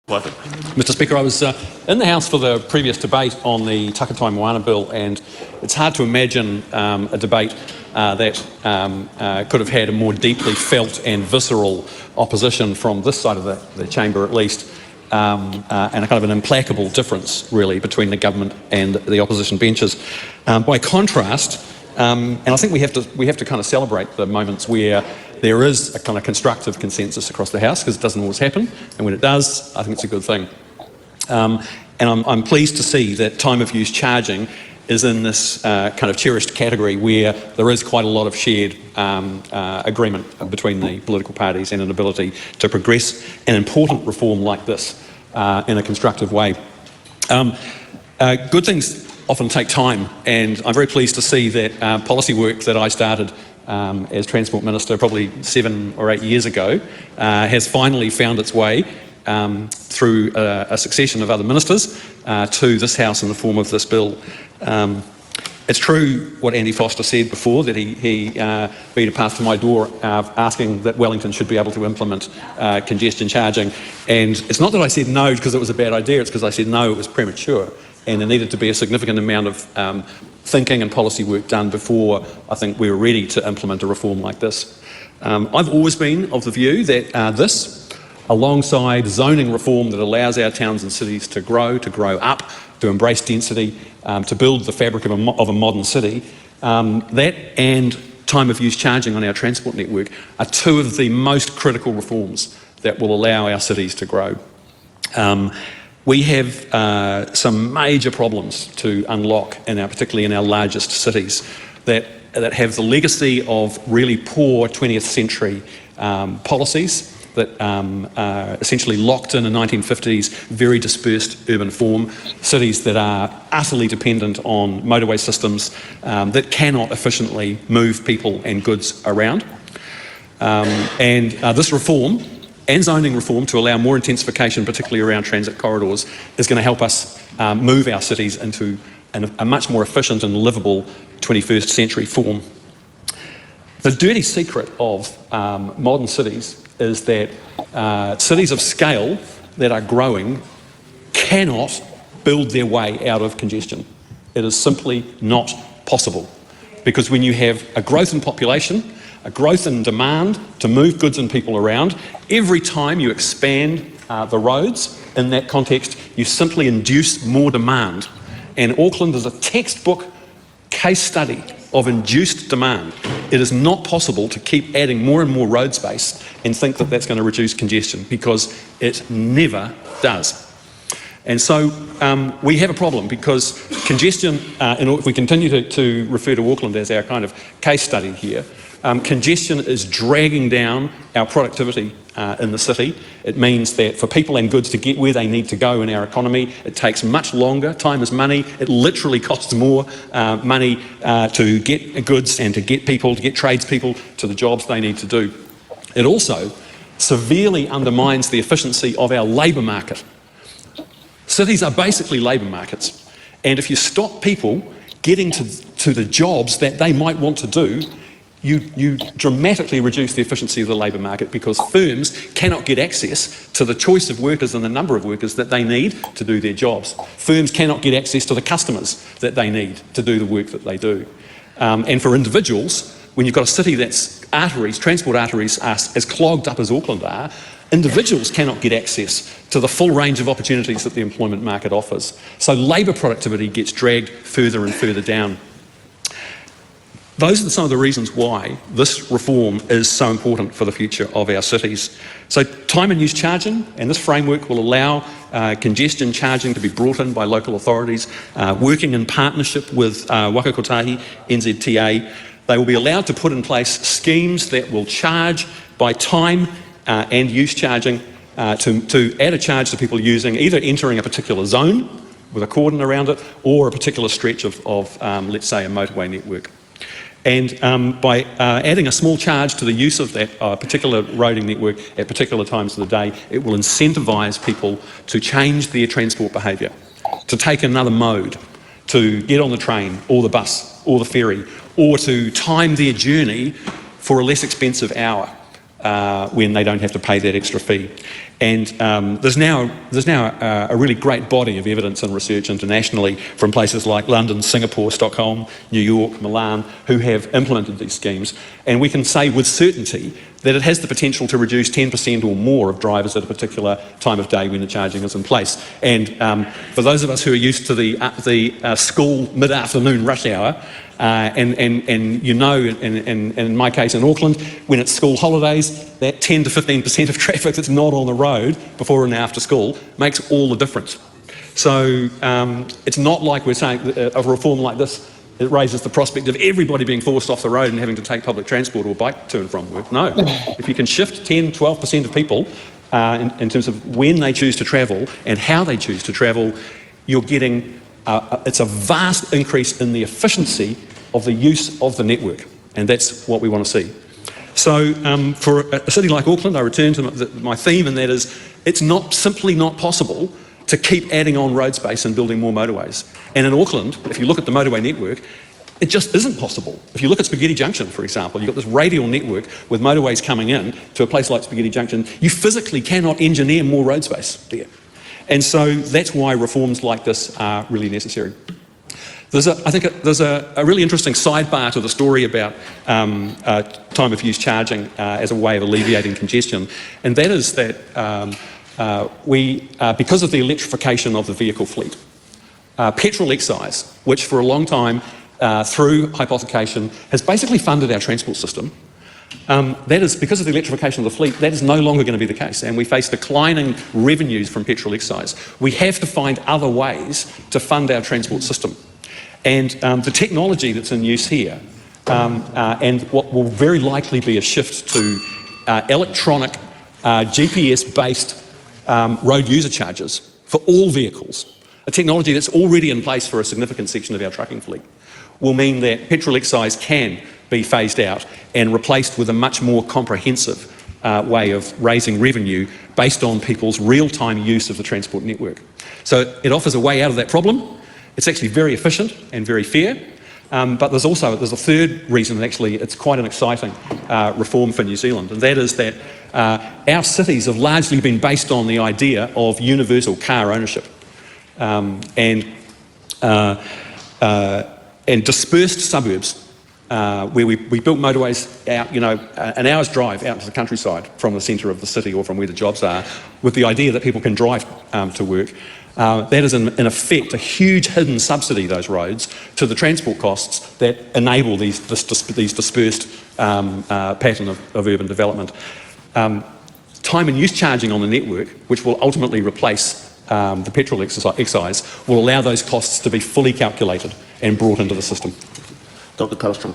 Mr Speaker, I was in the House for the previous debate on the Takatai Moana Bill, and it's hard to imagine a debate that could have had a more deeply felt and visceral opposition from this side of the chamber at least, and a kind of an implacable difference really between the government and the opposition benches. By contrast, and I think we have to kind of celebrate the moments where there is a kind of constructive consensus across the House, because it doesn't always happen, and when it does, I think it's a good thing. And I'm pleased to see that time of use charging is in this kind of cherished category where there is quite a lot of shared agreement between the political parties and an ability to progress an important reform like this in a constructive way. Good things often take time, and I'm very pleased to see that policy work that I started as Transport Minister probably 7 or 8 years ago has finally found its way through a succession of other ministers to this House in the form of this bill. It's true what Andy Foster said before, that he beat a path to my door asking that Wellington should be able to implement congestion charging, and it's not that I said no because it was a bad idea, it's because I said no, it was premature, and there needed to be a significant amount of thinking and policy work done before I think we were ready to implement a reform like this. I've always been of the view that this, alongside zoning reform that allows our towns and cities to grow up, to embrace density, to build the fabric of a modern city, that and time of use charging on our transport network are two of the most critical reforms that will allow our cities to grow. We have some major problems to unlock, particularly in our largest cities, that have the legacy of really poor 20th century policies that essentially locked in a 1950s very dispersed urban form, cities that are utterly dependent on motorway systems that cannot efficiently move people and goods around. This reform and zoning reform to allow more intensification, particularly around transit corridors, is going to help us move our cities into a much more efficient and livable 21st century form. The dirty secret of modern cities is that cities of scale that are growing cannot build their way out of congestion. It is simply not possible, because when you have a growth in population, a growth in demand to move goods and people around, every time you expand the roads in that context, you simply induce more demand. And Auckland is a textbook case study of induced demand. It is not possible to keep adding more and more road space and think that that's going to reduce congestion, because it never does. And so we have a problem, because congestion, and if we continue to refer to Auckland as our kind of case study here, congestion is dragging down our productivity in the city. It means that for people and goods to get where they need to go in our economy, it takes much longer. Time is money. It literally costs more money to get goods and to get people, to get tradespeople to the jobs they need to do. It also severely undermines the efficiency of our labour market. Cities are basically labour markets, and if you stop people getting to the jobs that they might want to do, you dramatically reduce the efficiency of the labour market, because firms cannot get access to the choice of workers and the number of workers that they need to do their jobs. Firms cannot get access to the customers that they need to do the work that they do. And for individuals, when you've got a city that's transport arteries are as clogged up as Auckland are, individuals cannot get access to the full range of opportunities that the employment market offers. So labour productivity gets dragged further and further down. Those are some of the reasons why this reform is so important for the future of our cities. So time and use charging, and this framework will allow congestion charging to be brought in by local authorities, working in partnership with Waka Kotahi, NZTA. They will be allowed to put in place schemes that will charge by time and use charging to add a charge to people using, either entering a particular zone with a cordon around it, or a particular stretch of let's say, a motorway network. And by adding a small charge to the use of that particular roading network at particular times of the day, it will incentivise people to change their transport behaviour, to take another mode, to get on the train or the bus or the ferry, or to time their journey for a less expensive hour. when they don't have to pay that extra fee. And there's now a really great body of evidence and research internationally from places like London, Singapore, Stockholm, New York, Milan, who have implemented these schemes. And we can say with certainty that it has the potential to reduce 10% or more of drivers at a particular time of day when the charging is in place. And for those of us who are used to the school mid-afternoon rush hour, and you know, in my case in Auckland, when it's school holidays, that 10 to 15% of traffic that's not on the road before and after school makes all the difference. So it's not like we're saying a reform like this, it raises the prospect of everybody being forced off the road and having to take public transport or bike to and from work. No, if you can shift 10, 12% of people in terms of when they choose to travel and how they choose to travel, you're getting it's a vast increase in the efficiency of the use of the network, and that's what we want to see. So for a city like Auckland, I return to my theme, and that is it's simply not possible to keep adding on road space and building more motorways. And in Auckland, if you look at the motorway network, it just isn't possible. If you look at Spaghetti Junction, for example, you've got this radial network with motorways coming in to a place like Spaghetti Junction. You physically cannot engineer more road space there. And so that's why reforms like this are really necessary. I think there's a really interesting sidebar to the story about time of use charging as a way of alleviating congestion, and that is that because of the electrification of the vehicle fleet, petrol excise, which for a long time through hypothecation has basically funded our transport system, that is, because of the electrification of the fleet, that is no longer going to be the case, and we face declining revenues from petrol excise. We have to find other ways to fund our transport system. And the technology that's in use here, and what will very likely be a shift to electronic, GPS-based road user charges for all vehicles, a technology that's already in place for a significant section of our trucking fleet, will mean that petrol excise can be phased out and replaced with a much more comprehensive way of raising revenue based on people's real-time use of the transport network. So it offers a way out of that problem. It's actually very efficient and very fair, but there's a third reason that actually it's quite an exciting reform for New Zealand, and that is that our cities have largely been based on the idea of universal car ownership, and dispersed suburbs where we built motorways out, an hour's drive out to the countryside from the centre of the city or from where the jobs are, with the idea that people can drive to work. That is in effect a huge hidden subsidy, those roads, to the transport costs that enable this dispersed pattern of urban development. Time and use charging on the network, which will ultimately replace the petrol excise, will allow those costs to be fully calculated and brought into the system. Dr. Tallstrom.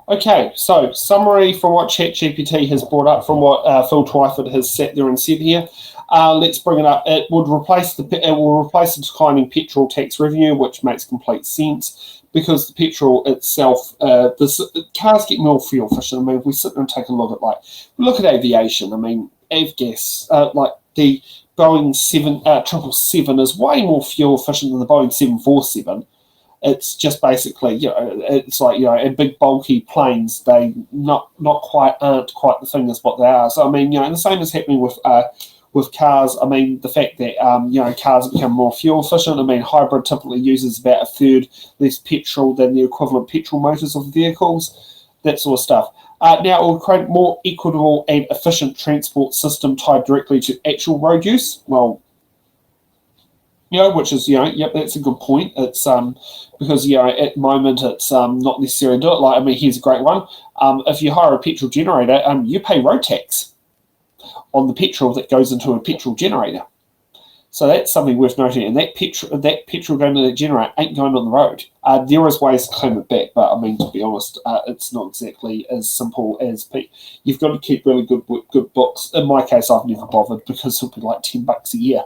Okay, so summary from what ChatGPT has brought up, from what Phil Twyford has sat there and said here. Let's bring it up. It will replace the declining petrol tax revenue, which makes complete sense because the petrol itself, cars get more fuel efficient. I mean, if we sit there and take a look at aviation. I mean, avgas, like the Boeing 777 is way more fuel efficient than the Boeing 747. It's just basically, it's like, and big bulky planes, they aren't quite the thing as what they are. So I mean, the same is happening with cars. I mean, the fact that cars become more fuel efficient. I mean, hybrid typically uses about a third less petrol than the equivalent petrol motors of vehicles. That sort of stuff. Now, it will create a more equitable and efficient transport system tied directly to actual road use. Well, which is, yep, that's a good point. It's because, at the moment, it's not necessary to do it. Like, I mean, here's a great one. If you hire a petrol generator, you pay road tax on the petrol that goes into a petrol generator. So that's something worth noting. And that petrol going to the generator ain't going on the road. There is ways to claim it back, but I mean, to be honest, it's not exactly as simple as you've got to keep really good books. In my case, I've never bothered because it'll be like $10 a year.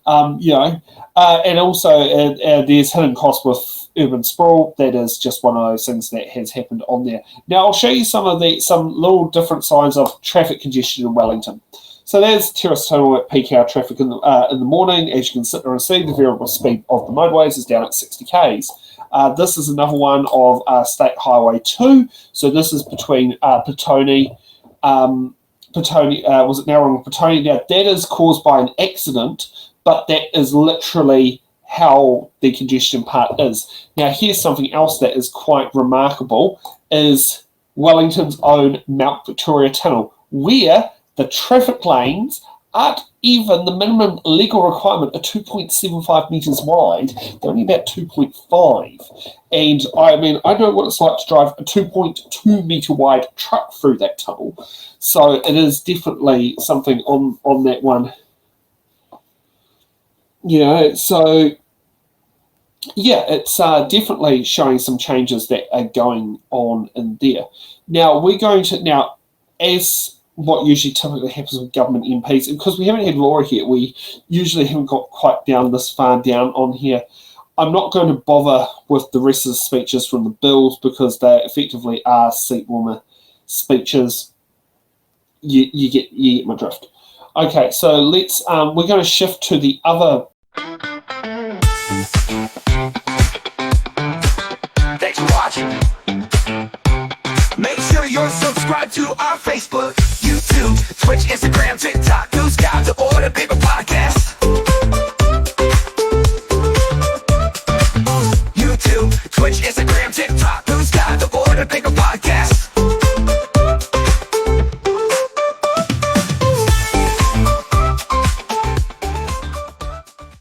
And also there's hidden costs with urban sprawl. That is just one of those things that has happened on there. Now I'll show you some little different signs of traffic congestion in Wellington. So there's Terrace Tunnel at peak hour traffic in the morning. As you can sit there and see, the variable speed of the motorways is down at 60 k's. This is another one of State Highway 2. So this is between Petone, was it Narrowing Petone? Now that is caused by an accident, but that is literally how the congestion part is. Now here's something else that is quite remarkable, is Wellington's own Mount Victoria Tunnel, where the traffic lanes aren't even the minimum legal requirement of 2.75 metres wide. They're only about 2.5. And I mean, I know what it's like to drive a 2.2 metre wide truck through that tunnel. So it is definitely something on that one. So yeah, it's definitely showing some changes that are going on in there. Now, as what usually typically happens with government MPs, because we haven't had Laura here, we usually haven't got quite down this far down on here. I'm not going to bother with the rest of the speeches from the bills because they effectively are seat warmer speeches. You get my drift. Okay, so let's we're going to shift to the other. Thanks for watching. Make sure you're subscribed to our Facebook